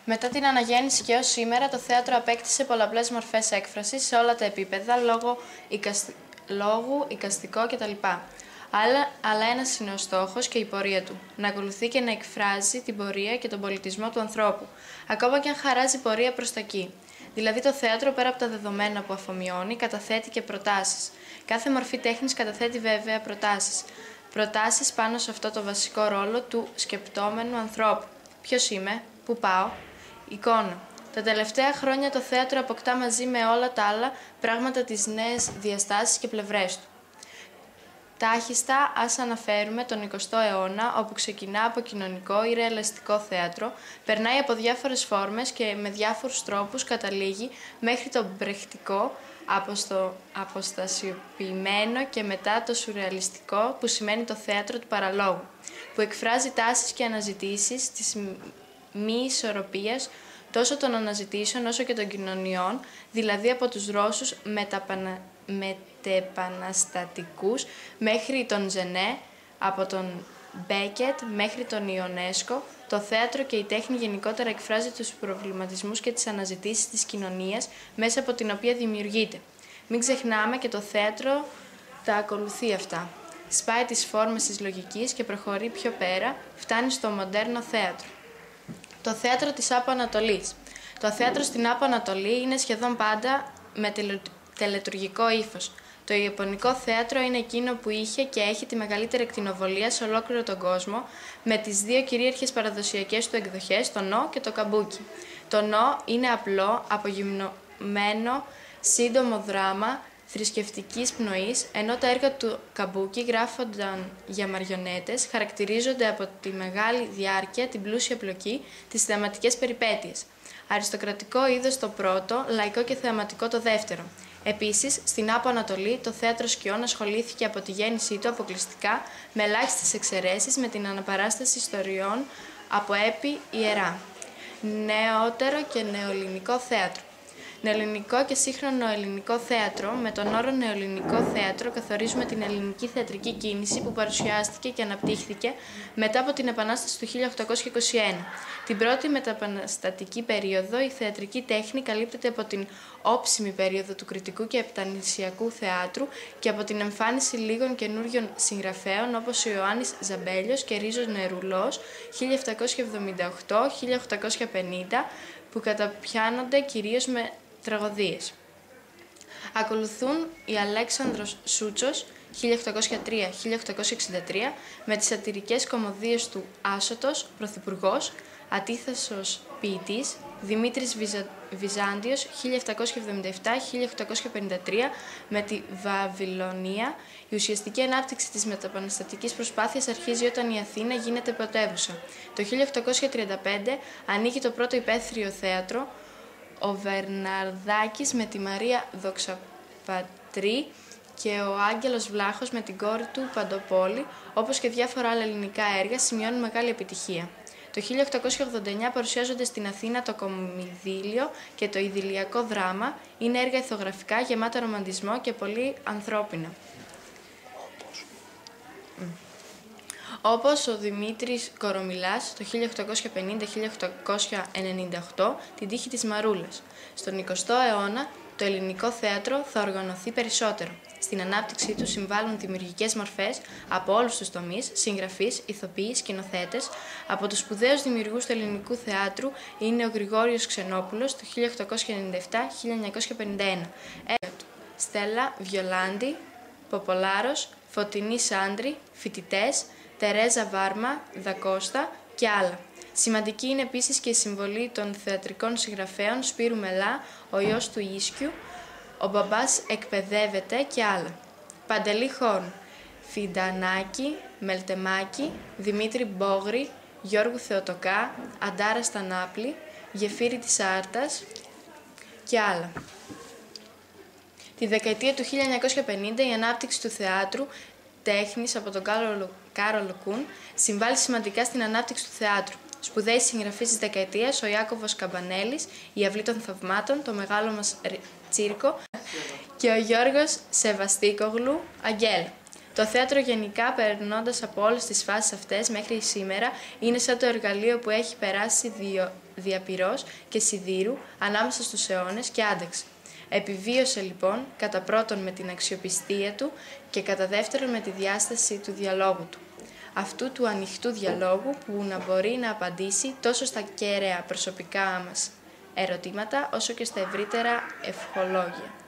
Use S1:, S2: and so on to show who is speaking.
S1: Μετά την αναγέννηση και ως σήμερα, το θέατρο απέκτησε πολλαπλές μορφές έκφρασης σε όλα τα επίπεδα, λόγου, εικαστικό κτλ. Αλλά ένας είναι ο στόχος και η πορεία του, να ακολουθεί και να εκφράζει την πορεία και τον πολιτισμό του ανθρώπου, ακόμα και αν χαράζει πορεία προς τα εκεί. Δηλαδή το θέατρο, πέρα από τα δεδομένα που αφομοιώνει, καταθέτει και προτάσεις. Κάθε μορφή τέχνης καταθέτει βέβαια προτάσεις. Προτάσεις πάνω σε αυτό το βασικό ρόλο του σκεπτόμενου ανθρώπου. Ποιος είμαι, πού πάω, εικόνα. Τα τελευταία χρόνια το θέατρο αποκτά μαζί με όλα τα άλλα πράγματα τις νέες διαστάσεις και πλευρές του. Τάχιστα ας αναφέρουμε τον 20ο αιώνα, όπου ξεκινά από κοινωνικό ή ρεαλιστικό θέατρο, περνάει από διάφορες φόρμες και με διάφορους τρόπους καταλήγει μέχρι το μπρεχτικό, αποστασιοποιημένο και μετά το σουρεαλιστικό, που σημαίνει το θέατρο του παραλόγου, που εκφράζει τάσεις και αναζητήσεις της μη ισορροπίας τόσο των αναζητήσεων όσο και των κοινωνιών, δηλαδή από τους Ρώσους μετεπαναστατικούς μέχρι τον Ζενέ, από τον Μπέκετ μέχρι τον Ιονέσκο. Το θέατρο και η τέχνη γενικότερα εκφράζει τους προβληματισμούς και τις αναζητήσεις της κοινωνίας μέσα από την οποία δημιουργείται. Μην ξεχνάμε και το θέατρο τα ακολουθεί αυτά. Σπάει τις φόρμες της λογικής και προχωρεί πιο πέρα, φτάνει στο μοντέρνο θέατρο. Το θέατρο της Άπο Ανατολής. Το θέατρο στην Άπο Ανατολή είναι σχεδόν πάντα με τελετουργικό ύφος. Το ιαπωνικό θέατρο είναι εκείνο που είχε και έχει τη μεγαλύτερη ακτινοβολία σε ολόκληρο τον κόσμο, με τις δύο κυρίαρχες παραδοσιακές του εκδοχές, το νο και το καμπούκι. Το νο είναι απλό, απογυμνωμένο, σύντομο δράμα θρησκευτικής πνοής, ενώ τα έργα του καμπούκι γράφονταν για μαριονέτες, χαρακτηρίζονται από τη μεγάλη διάρκεια, την πλούσια πλοκή, τις θεαματικές περιπέτειες. Αριστοκρατικό είδος το πρώτο, λαϊκό και θεαματικό το δεύτερο. Επίσης, στην Άπο Ανατολή, το θέατρο σκιών ασχολήθηκε από τη γέννησή του αποκλειστικά, με ελάχιστες εξαιρέσεις, με την αναπαράσταση ιστοριών από έπι ιερά. Νεότερο και νεοελληνικό θέατρο. Νεοελληνικό και σύγχρονο ελληνικό θέατρο. Με τον όρο νεοελληνικό θέατρο καθορίζουμε την ελληνική θεατρική κίνηση που παρουσιάστηκε και αναπτύχθηκε μετά από την Επανάσταση του 1821. Την πρώτη μεταπαναστατική περίοδο, η θεατρική τέχνη καλύπτεται από την όψιμη περίοδο του κριτικού και επτανησιακού θεάτρου και από την εμφάνιση λίγων καινούριων συγγραφέων όπως ο Ιωάννης Ζαμπέλιος και Ρίζος Νερουλός 1778-1850, που καταπιάνονται κυρίως με τραγωδίες. Ακολουθούν η Αλέξανδρος Σούτσος 1803-1863 με τις σατιρικές κωμωδίες του Άσωτος, Πρωθυπουργός, Ατίθεσος Ποιητής, Δημήτρης Βυζάντιος 1777-1853 με τη Βαβυλωνία. Η ουσιαστική ανάπτυξη της μεταπαναστατικής προσπάθειας αρχίζει όταν η Αθήνα γίνεται πρωτεύουσα. Το 1835 ανοίγει το πρώτο υπαίθριο θέατρο, ο Βερναρδάκης με τη Μαρία Δοξαπατρί και ο Άγγελος Βλάχος με την κόρη του Παντοπόλη, όπως και διάφορα άλλα ελληνικά έργα, σημειώνουν μεγάλη επιτυχία. Το 1889 παρουσιάζονται στην Αθήνα το Κομιδήλιο και το Ιδηλιακό Δράμα. Είναι έργα ηθογραφικά, γεμάτα ρομαντισμό και πολύ ανθρώπινα. Όπως ο Δημήτρης Κορομιλάς το 1850-1898, την τύχη της Μαρούλας. Στον 20ο αιώνα το ελληνικό θέατρο θα οργανωθεί περισσότερο. Στην ανάπτυξή του συμβάλλουν δημιουργικές μορφές από όλους τους τομείς, συγγραφείς, ηθοποιοί, σκηνοθέτες. Από τους σπουδαίους δημιουργούς του ελληνικού θεάτρου είναι ο Γρηγόριος Ξενόπουλος το 1897-1951. Στέλλα Βιολάντη, Ποπολάρος, Φωτεινή Σάντρη, φοιτητές, Τερέζα Βάρμα, Δακώστα και άλλα. Σημαντική είναι επίσης και η συμβολή των θεατρικών συγγραφέων Σπύρου Μελά, ο ιός του Ίσκιου, ο μπαμπάς εκπαιδεύεται και άλλα. Παντελή Χόρν, Φιντανάκη, Μελτεμάκη, Δημήτρη Μπόγρη, Γιώργου Θεοτοκά, Αντάρα Στανάπλη, Γεφύρη της Άρτας και άλλα. Τη δεκαετία του 1950 η ανάπτυξη του θεάτρου τέχνης από τον Κάρολο Κουν συμβάλλει σημαντικά στην ανάπτυξη του θεάτρου. Σπουδαίοι συγγραφείς της δεκαετίας, ο Ιάκωβος Καμπανέλης, η Αυλή των Θαυμάτων, το Μεγάλο μας Τσίρκο και ο Γιώργος Σεβαστίκογλου, Αγγέλα. Το θέατρο γενικά, περνώντας από όλες τις φάσεις αυτές μέχρι σήμερα, είναι σαν το εργαλείο που έχει περάσει διαπυρός και σιδήρου ανάμεσα στους αιώνες και άντεξε. Επιβίωσε λοιπόν κατά πρώτον με την αξιοπιστία του και κατά δεύτερον με τη διάσταση του διαλόγου του. Αυτού του ανοιχτού διαλόγου που να μπορεί να απαντήσει τόσο στα κέραια προσωπικά μας ερωτήματα όσο και στα ευρύτερα ευχολόγια.